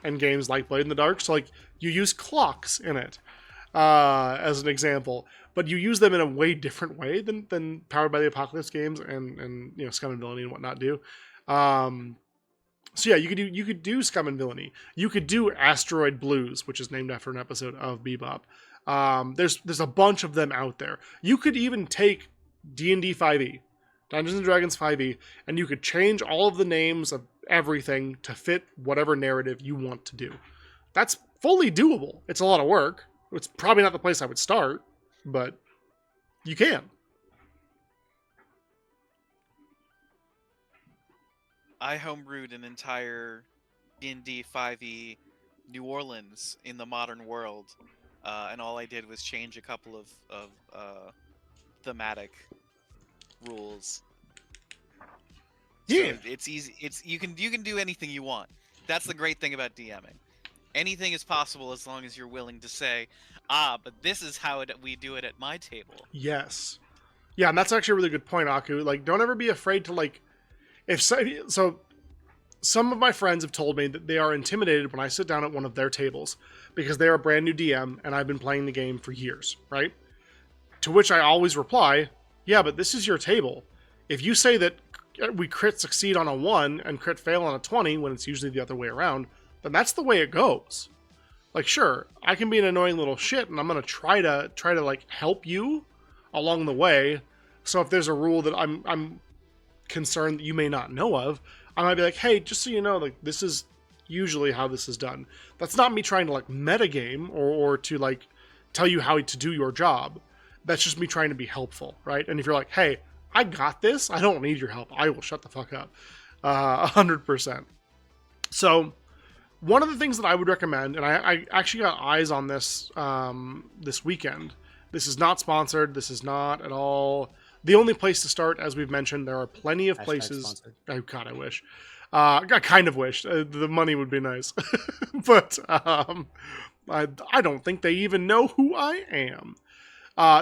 and games like Blade in the Dark. So like you use clocks in it as an example, but you use them in a way different way than Powered by the Apocalypse games and Scum and Villainy and whatnot do. So yeah, you could do Scum and Villainy. You could do Asteroid Blues, which is named after an episode of Bebop. There's a bunch of them out there. You could even take D&D 5e, Dungeons and Dragons 5e, and you could change all of the names of everything to fit whatever narrative you want to do. That's fully doable. It's a lot of work. It's probably not the place I would start, but you can. I homebrewed an entire D&D 5e New Orleans in the modern world, and all I did was change a couple of thematic rules. Yeah, so it's easy. You can do anything you want. That's the great thing about DMing. Anything is possible as long as you're willing to say, but this is how we do it at my table. Yes. Yeah, and that's actually a really good point, Aku. Like, don't ever be afraid to, like, so some of my friends have told me that they are intimidated when I sit down at one of their tables because they're a brand new DM and I've been playing the game for years, right? To which I always reply, yeah, but this is your table. If you say that we crit succeed on a 1 and crit fail on a 20 when it's usually the other way around, then that's the way it goes. Like, sure, I can be an annoying little shit and I'm going to try to like help you along the way. So if there's a rule that I'm concerned that you may not know of, I might be like, hey, just so you know, like, this is usually how this is done. That's not me trying to like metagame or to like tell you how to do your job. That's just me trying to be helpful, right? And if you're like, hey, I got this, I don't need your help, I will shut the fuck up. 100%. So one of the things that I would recommend, and I actually got eyes on this this weekend. This is not sponsored. This is not at all the only place to start. As we've mentioned, there are plenty of places. Sponsored. Oh God, I wish. I kind of wish the money would be nice, but I don't think they even know who I am.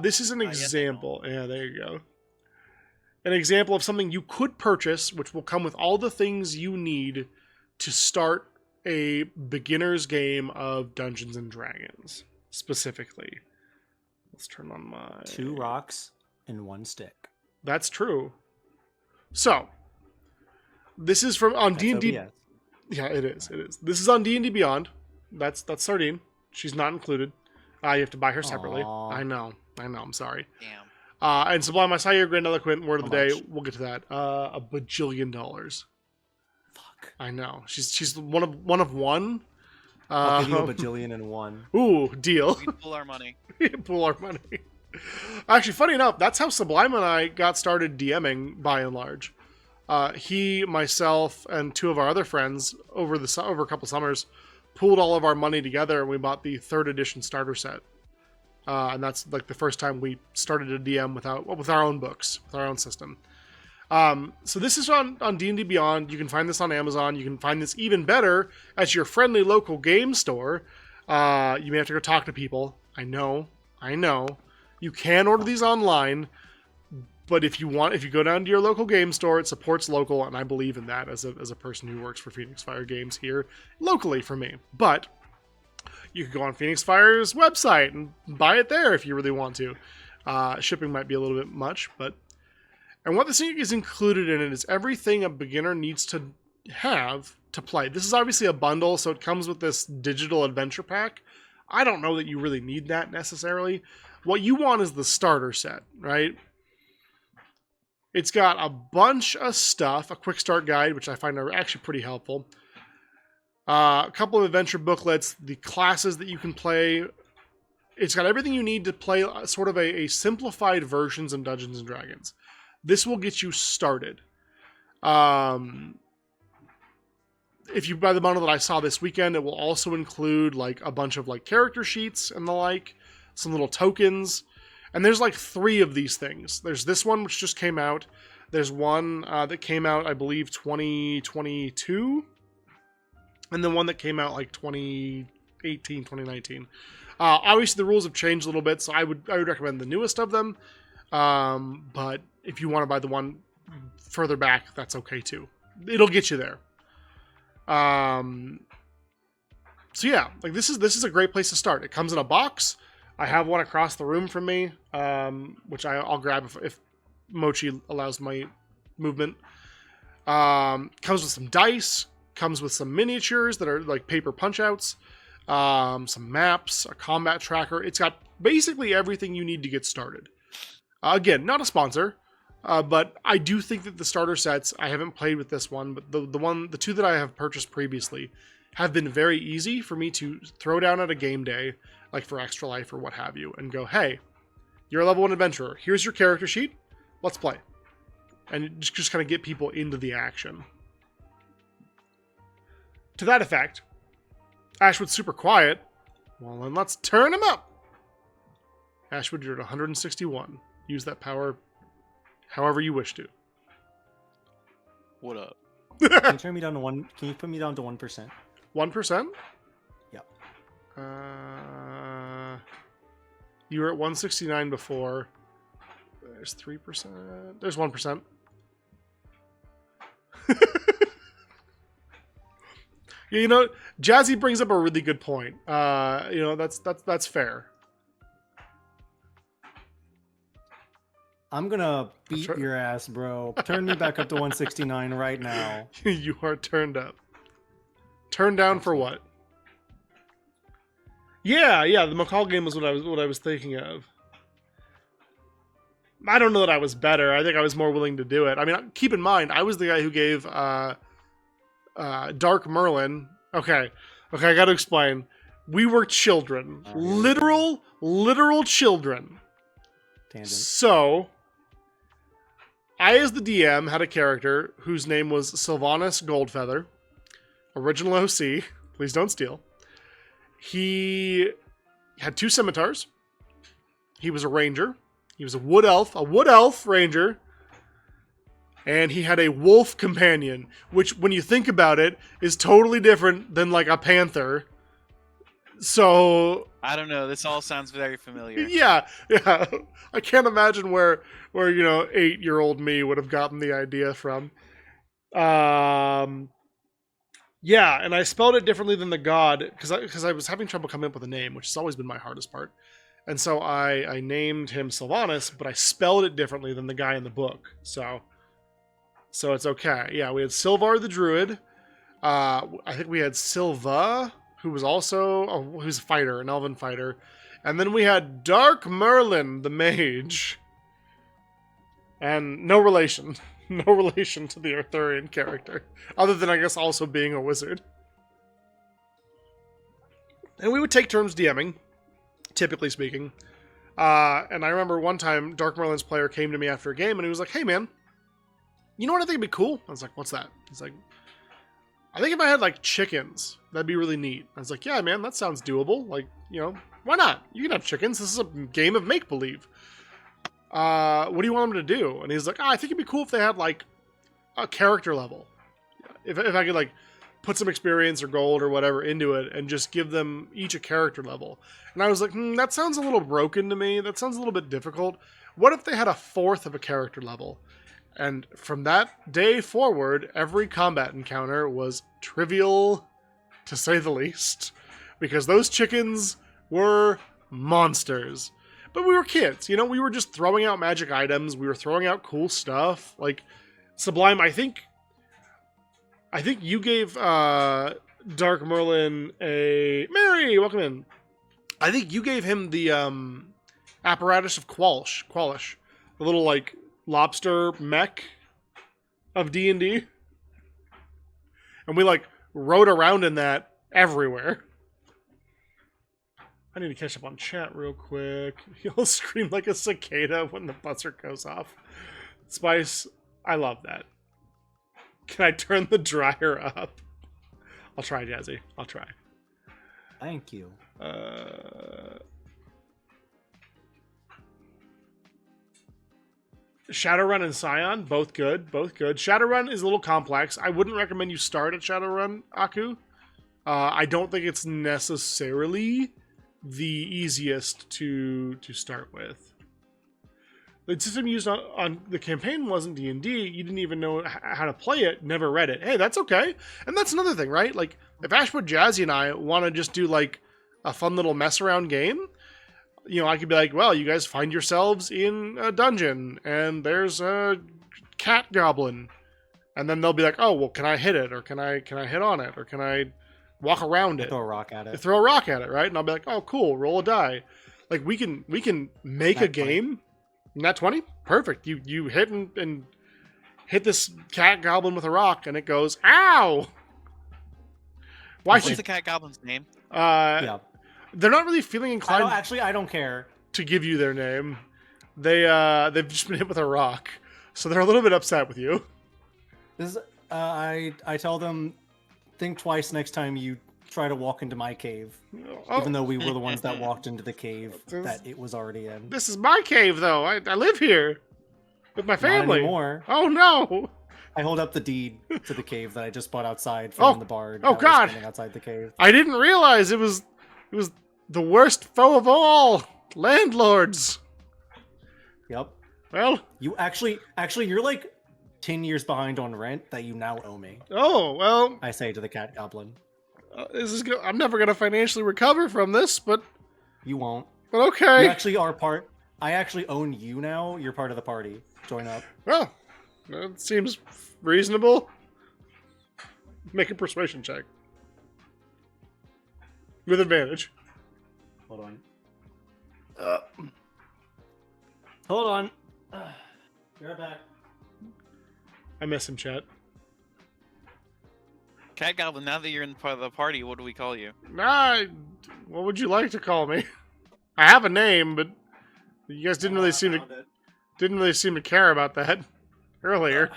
This is an example. Yeah, there you go. An example of something you could purchase, which will come with all the things you need to start a beginner's game of Dungeons and Dragons, specifically. Let's turn on my... 2 rocks and 1 stick. That's true. So, this is on D&D... OBS. Yeah, it is. It is. This is on D&D Beyond. That's Sardine. She's not included. You have to buy her separately. Aww. I know. I'm sorry. Damn. And Sublime, I saw your grandiloquent word of the How day. much? We'll get to that. $1 bajillion. Fuck. I know. She's one of one. I'll give you a bajillion and 1. Ooh, deal. We pull our money. Pull our money. Actually, funny enough, that's how Sublime and I got started DMing by and large. He, myself, and 2 of our other friends over a couple summers pooled all of our money together and we bought the 3rd edition starter set. And that's like the first time we started a DM with our own books, with our own system. So this is on D&D Beyond. You can find this on Amazon. You can find this even better at your friendly local game store. You may have to go talk to people. I know. You can order these online, but if you go down to your local game store, it supports local, and I believe in that as a person who works for Phoenix Fire Games here locally for me. But you could go on Phoenix Fire's website and buy it there if you really want to. Shipping might be a little bit much, but... And what this thing is included in it is everything a beginner needs to have to play. This is obviously a bundle, so it comes with this digital adventure pack. I don't know that you really need that necessarily. What you want is the starter set, right? It's got a bunch of stuff, a quick start guide, which I find are actually pretty helpful. A couple of adventure booklets, the classes that you can play. It's got everything you need to play sort of a simplified versions of Dungeons and Dragons. This will get you started. If you buy the bundle that I saw this weekend, it will also include like a bunch of like character sheets and the like, some little tokens. And there's like 3 of these things. There's this one which just came out. There's one that came out, I believe, 2022. And then one that came out like 2018, 2019. Obviously, the rules have changed a little bit, so I would recommend the newest of them. But if you want to buy the one further back, that's okay too. It'll get you there. So yeah, like this is a great place to start. It comes in a box. I have one across the room from me, which I'll grab if Mochi allows my movement. Comes with some dice. Comes with some miniatures that are like paper punch outs. Some maps, a combat tracker. It's got basically everything you need to get started. Again, not a sponsor, but I do think that the starter sets, I haven't played with this one, but the two that I have purchased previously have been very easy for me to throw down at a game day, like for Extra Life or what have you, and go, hey, you're a level 1 adventurer. Here's your character sheet. Let's play. And just kind of get people into the action. To that effect, Ashwood's super quiet. Well, then let's turn him up. Ashwood, you're at 161. Use that power however you wish to. What up? Can you turn me down to 1? Can you put me down to 1%? 1%? Yep. You were at 169 before. There's 3%. There's 1%. You know, Jazzy brings up a really good point. You know, that's fair. I'm gonna beat your ass, bro. Turn me back up to 169 right now. You are turned up. Turned down for what? Yeah, the McCall game was what I was thinking of. I don't know that I was better. I think I was more willing to do it. I mean, keep in mind, I was the guy who gave Dark Merlin. Okay, I got to explain. We were children, literal children. Tangent. So, I, as the DM, had a character whose name was Sylvanus Goldfeather, original OC. Please don't steal. He had 2 scimitars. He was a ranger. He was a wood elf ranger. And he had a wolf companion, which, when you think about it, is totally different than like a panther. So I don't know. This all sounds very familiar. yeah. I can't imagine where 8-year-old me would have gotten the idea from. Yeah, and I spelled it differently than the god because I was having trouble coming up with a name, which has always been my hardest part. And so I named him Sylvanus, but I spelled it differently than the guy in the book. So it's okay. Yeah, we had Sylvar the Druid. I think we had Silva, who was also who's a fighter, an elven fighter. And then we had Dark Merlin, the mage. And no relation. No relation to the Arthurian character. Other than, I guess, also being a wizard. And we would take turns DMing, typically speaking. And I remember one time, Dark Merlin's player came to me after a game, and he was like, hey, man, you know what I think would be cool? I was like, what's that? He's like, I think if I had, like, chickens, that'd be really neat. I was like, yeah, man, that sounds doable. Like, you know, why not? You can have chickens. This is a game of make-believe. What do you want them to do? And he's like, I think it'd be cool if they had, like, a character level. If I could, like, put some experience or gold or whatever into it and just give them each a character level. And I was like, that sounds a little broken to me. That sounds a little bit difficult. What if they had a 4th of a character level? And from that day forward, every combat encounter was trivial, to say the least. Because those chickens were monsters. But we were kids, you know, we were just throwing out magic items. We were throwing out cool stuff. Like, Sublime, I think you gave Dark Merlin a... Mary, welcome in. I think you gave him the apparatus of Qualish. The little, like, lobster mech of D&D. And we, like, rode around in that everywhere. I need to catch up on chat real quick. You'll scream like a cicada when the buzzer goes off. Spice, I love that. Can I turn the dryer up? I'll try, Jazzy. I'll try. Thank you. Shadowrun and Scion, both good. Shadowrun is a little complex. I wouldn't recommend you start at Shadowrun, Aku. I don't think it's necessarily the easiest to start with. The system used on the campaign wasn't D&D. You didn't even know how to play it, never read it. Hey, that's okay. And that's another thing, right? Like, if Ashwood, Jazzy, and I want to just do, like, a fun little mess-around game, you know, I could be like, well, you guys find yourselves in a dungeon, and there's a cat goblin. And then they'll be like, oh, well, can I hit it? Or can I hit on it? Or can I walk around it? Throw a rock at it. Throw a rock at it, right? And I'll be like, oh, cool, roll a die. Like, we can make Nat a game. Nat 20? Perfect. You hit and hit this cat goblin with a rock, and it goes, ow! What's the cat goblin's name? Yeah. They're not really feeling inclined. I don't care to give you their name. They've just been hit with a rock, so they're a little bit upset with you. This I tell them, think twice next time you try to walk into my cave. Oh, Even though we were the ones that walked into the cave that it was already in. this is my cave, though. I live here with my Not family. anymore. Oh no! I hold up the deed to the cave that I just bought outside from the bard. Oh, that was God. standing outside the cave. I didn't realize it was the worst foe of all, landlords. Yep. Well, You actually, you're like 10 years behind on rent that you now owe me. oh well. I say to the cat goblin. I'm never gonna financially recover from this, but You won't. okay. You actually are part. I actually own you now. You're part of the party. Join up. Well, that seems reasonable. Make a persuasion check with advantage. Hold on. Hold on. Be right back. I miss him, chat. Cat Goblin, now that you're in part of the party, what do we call you? What would you like to call me? I have a name, but you guys didn't really seem to care about that earlier.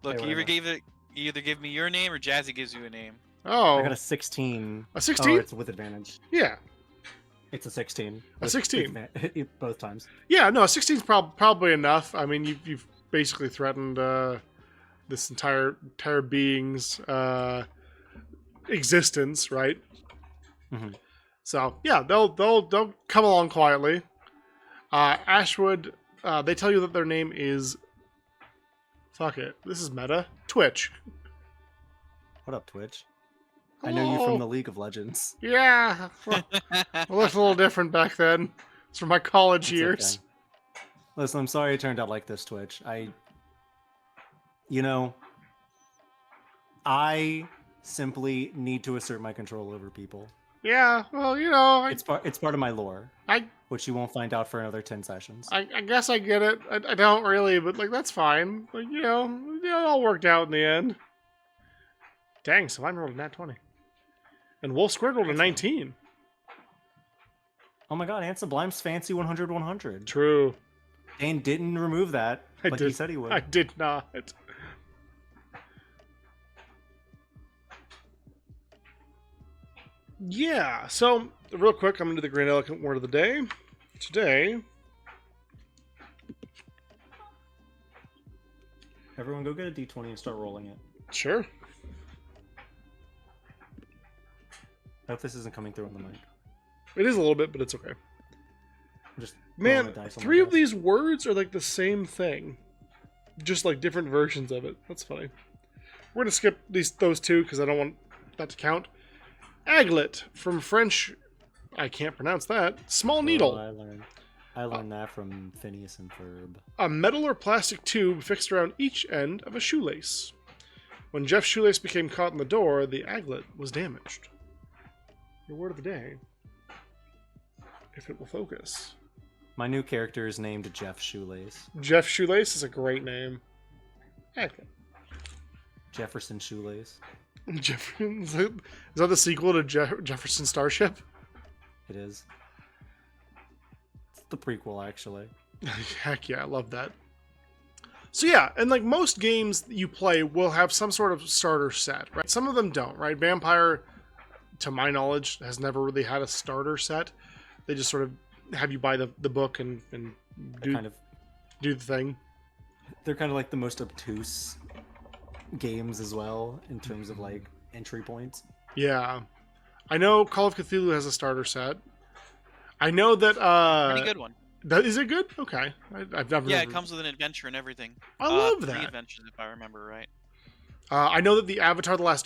Look, Hey, you whatever. either give me your name or Jazzy gives you a name. Oh, I got a 16. a 16? Oh, it's with advantage. Yeah, It's a 16. A 16. Both times. yeah. No, a 16 is probably enough. I mean, you've basically threatened this entire being's existence, right? Mhm. So yeah, they'll come along quietly. Ashwood, they tell you that their name is. Fuck it. This is meta. Twitch. What up, Twitch? I know you from the League of Legends. Yeah. Well, it looked a little different back then. It's from my college It's years. okay. Listen, I'm sorry it turned out like this, Twitch. I simply need to assert my control over people. Yeah. Well, you know, It's part of my lore, I which you won't find out for another 10 sessions. I guess I get it. I don't really, but like that's fine. Like you know, it all worked out in the end. Dang, so I rolled a nat 20, and Wolf Squirrel a 19. Oh my god, Aunt Sublime's fancy 100-100. True. Dane didn't remove that, I like did. he said he would. I did not. Yeah, so real quick, I'm going to do the Grand Elegant word of the day. Today, Everyone go get a d20 and start rolling it. sure. I hope this isn't coming through on the mic. It is a little bit, but it's okay. I'm just Man, rolling the dice on my 3 of desk. these words are like the same thing. Just like different versions of it. That's funny. We're going to skip those two because I don't want that to count. Aglet, from French, I can't pronounce that. Small Oh, needle. I learned that from Phineas and Ferb. A metal or plastic tube fixed around each end of a shoelace. When Jeff's shoelace became caught in the door, the aglet was damaged. Your word of the day. If it will focus. My new character is named Jeff Shoelace. Jeff Shoelace is a great name. Aglet. Jefferson Shoelace. Is that the sequel to Jefferson Starship? It is. It's the prequel, actually. Heck yeah, I love that. So yeah, and like most games that you play will have some sort of starter set, right? Some of them don't, right? Vampire, to my knowledge, has never really had a starter set. They just sort of have you buy the book and do the thing. They're kind of like the most obtuse games as well in terms of like entry points. Yeah. I know Call of Cthulhu has a starter set. I know that. Pretty good one. Is it good? Okay, I've never. Yeah, it comes with an adventure and everything. I love 3 that. adventures, if I remember right. I know that the Avatar: The Last